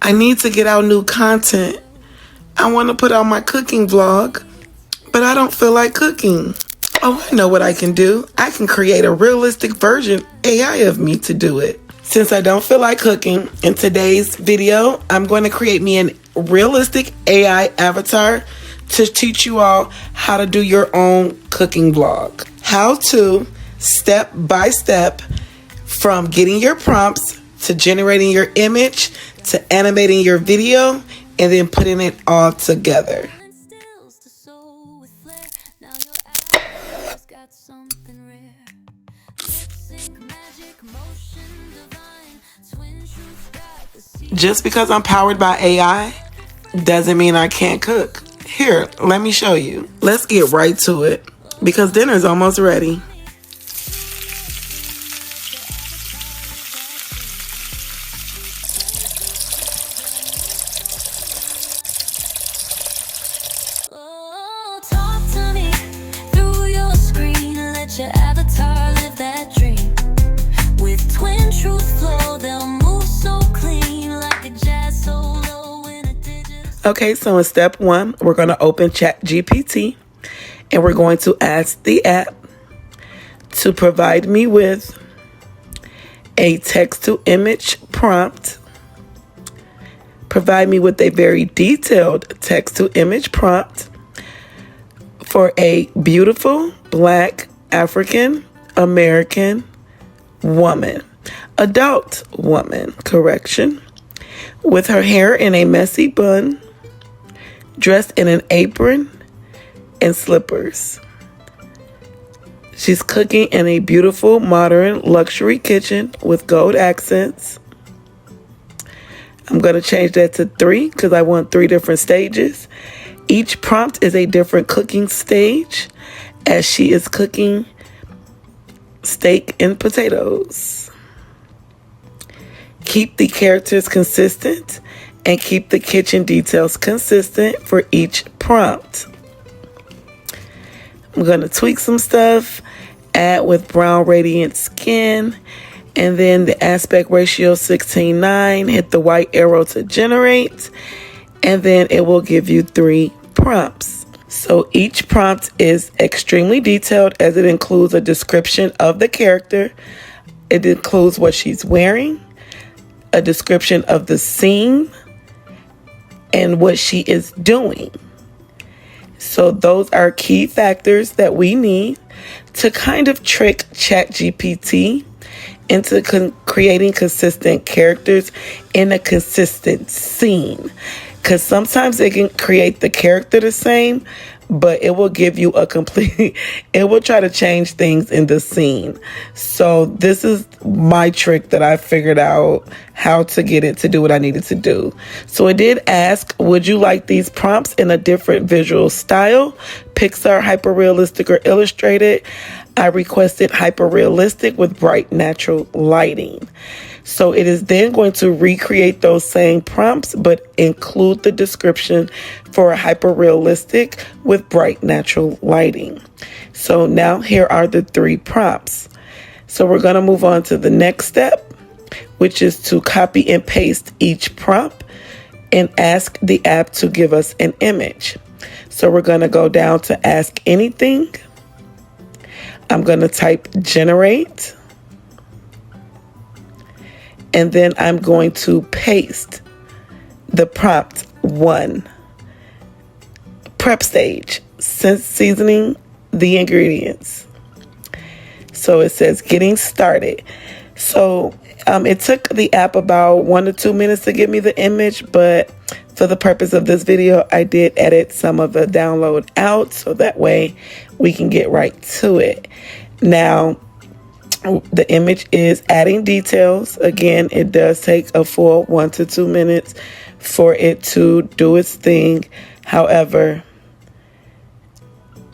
I need to get out new content. I want to put out my cooking vlog, but I don't feel like cooking. Oh, I know what I can do. I can create a realistic version AI of me to do it. Since I don't feel like cooking, in today's video, I'm going to create me a realistic AI avatar to teach you all how to do your own cooking vlog. How to, step by step, from getting your prompts to generating your image to animating your video and then putting it all together. Just because I'm powered by AI doesn't mean I can't cook. Here, let me show you. Let's get right to it because dinner's almost ready. Your avatar live that dream with twin truth flow. They'll move so clean like a jazz solo in a digital. Okay, so in step 1, we're going to open ChatGPT and we're going to ask the app to provide me with a text to image prompt. Provide me with a very detailed text to image prompt for a beautiful Black African American woman, adult woman, correction, with her hair in a messy bun, dressed in an apron and slippers. She's cooking in a beautiful, modern, luxury kitchen with gold accents. I'm going to change that to 3 because I want 3 different stages. Each prompt is a different cooking stage, as she is cooking steak and potatoes. Keep the characters consistent and keep the kitchen details consistent for each prompt. I'm going to tweak some stuff, add with brown radiant skin, and then the aspect ratio 16:9, hit the white arrow to generate, and then it will give you 3 prompts. So each prompt is extremely detailed as it includes a description of the character. It includes what she's wearing, a description of the scene, and what she is doing. So those are key factors that we need to kind of trick ChatGPT into creating consistent characters in a consistent scene. Because sometimes it can create the character the same, but it will give you it will try to change things in the scene. So this is my trick that I figured out how to get it to do what I needed to do. So it did ask, would you like these prompts in a different visual style? Pixar, hyper-realistic, or illustrated? I requested hyper-realistic with bright natural lighting. So it is then going to recreate those same prompts, but include the description for a hyper-realistic with bright natural lighting. So now here are the 3 prompts. So we're going to move on to the next step, which is to copy and paste each prompt and ask the app to give us an image. So we're going to go down to ask anything. I'm going to type generate. And then I'm going to paste the prompt 1. Prep stage, seasoning the ingredients. So it says getting started. So it took the app about 1 to 2 minutes to give me the image, but for the purpose of this video, I did edit some of the download out so that way we can get right to it. Now, the image is adding details. Again, it does take a full 1 to 2 minutes for it to do its thing. However,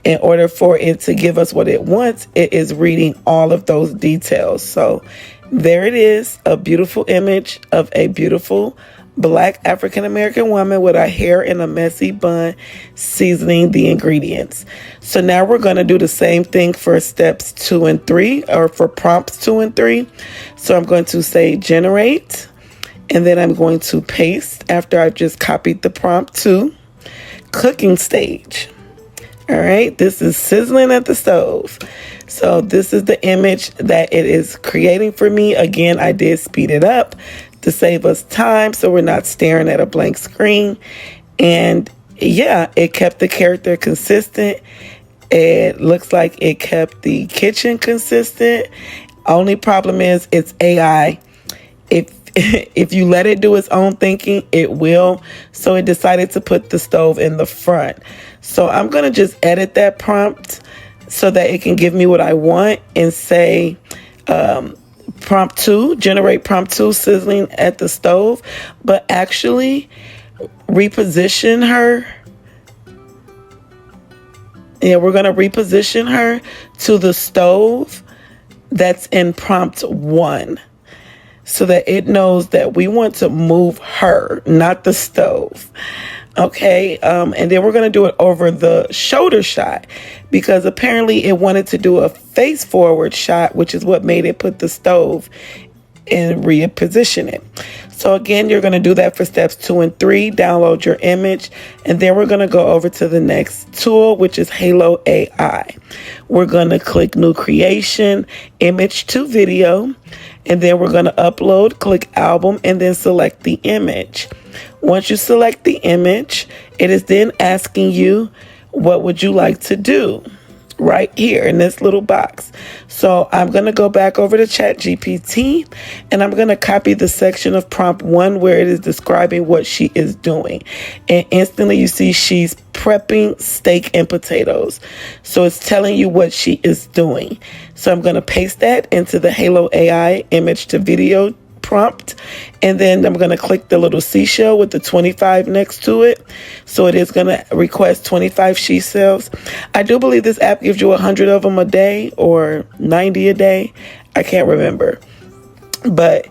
in order for it to give us what it wants, it is reading all of those details. So there it is, a beautiful image of a beautiful Black African American woman with her hair in a messy bun, seasoning the ingredients. So now we're going to do the same thing for steps 2 and 3, or for prompts 2 and 3. So I'm going to say generate, And then I'm going to paste after I've just copied the prompt to cooking stage. All right, this is sizzling at the stove. So this is the image that it is creating for me. Again, I did speed it up to save us time so we're not staring at a blank screen. And yeah, it kept the character consistent. It looks like it kept the kitchen consistent. Only problem is it's AI. If you let it do its own thinking, it will. So it decided to put the stove in the front. So I'm going to just edit that prompt so that it can give me what I want and say prompt 2, generate prompt 2, sizzling at the stove, but actually reposition her. Yeah, we're going to reposition her to the stove that's in prompt 1. So that it knows that we want to move her, not the stove. Okay, and then we're going to do it over the shoulder shot because apparently it wanted to do a face forward shot, which is what made it put the stove and reposition it. So again, you're going to do that for steps 2 and 3. Download your image, and then we're going to go over to the next tool, which is Halo AI. We're going to click New Creation, Image to Video, and then we're going to upload, click Album, and then select the image. Once you select the image, it is then asking you, what would you like to do? Right here in this little box. So I'm going to go back over to ChatGPT and I'm going to copy the section of prompt 1 where it is describing what she is doing. And instantly you see she's prepping steak and potatoes. So it's telling you what she is doing. So I'm going to paste that into the Halo AI image to video prompt, and then I'm going to click the little seashell with the 25 next to it. So it is going to request 25 she cells. I do believe this app gives you 100 of them a day or 90 a day. I can't remember, but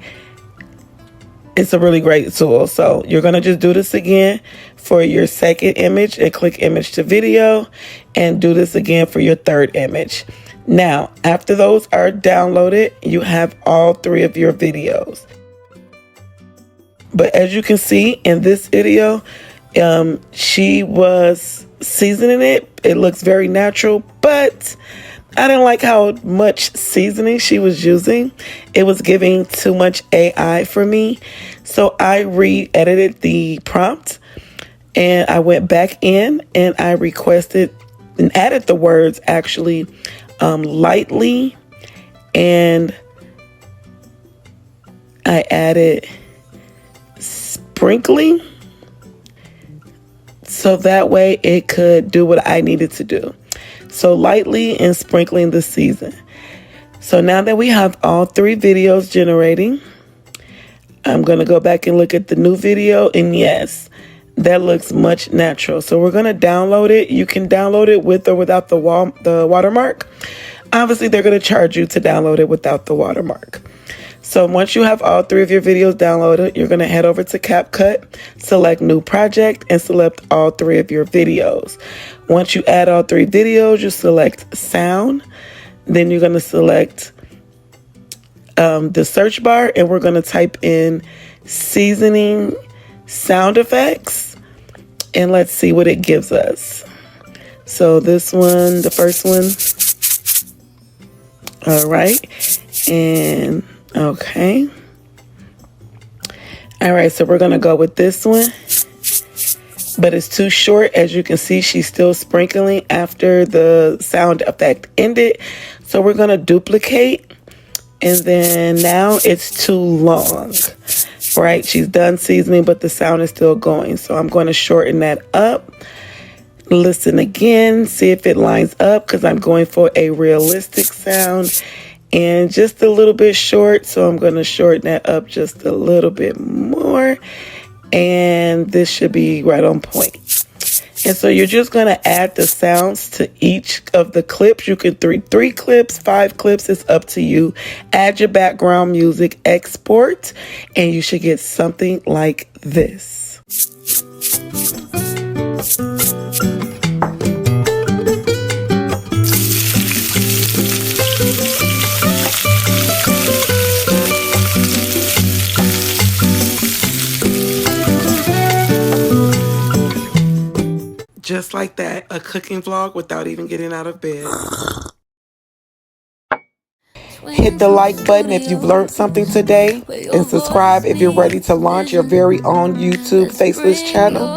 it's a really great tool. So you're going to just do this again for your second image and click image to video and do this again for your third image. Now, after those are downloaded, you have all 3 of your videos. But as you can see in this video, she was seasoning it. It looks very natural, but I didn't like how much seasoning she was using. It was giving too much AI for me. So I re-edited the prompt and I went back in and I requested and added the words actually lightly, and I added sprinkling so that way it could do what I needed to do. So lightly and sprinkling the season. So now that we have all 3 videos generating, I'm going to go back and look at the new video, and yes, that looks much natural. So we're going to download it. You can download it with or without the watermark. Obviously, they're going to charge you to download it without the watermark. So once you have all 3 of your videos downloaded, you're going to head over to CapCut, select New Project, and select all 3 of your videos. Once you add all 3 videos, you select Sound. Then you're going to select the search bar, and we're going to type in seasoning sound effects, and let's see what it gives us. So this one, the first one, all right, and okay, all right, so we're gonna go with this one, but it's too short. As you can see, she's still sprinkling after the sound effect ended, so we're gonna duplicate, and then now it's too long. Right, she's done seasoning, but the sound is still going. So I'm going to shorten that up. Listen again, see if it lines up, because I'm going for a realistic sound and just a little bit short. So I'm going to shorten that up just a little bit more. And this should be right on point. And so you're just going to add the sounds to each of the clips. You can 3 clips, 5 clips. It's up to you. Add your background music, export, and you should get something like this. Just like that, a cooking vlog without even getting out of bed. Hit the like button if you've learned something today, and subscribe if you're ready to launch your very own YouTube Faceless channel.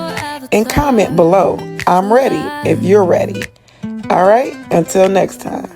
And comment below, I'm ready if you're ready. All right, until next time.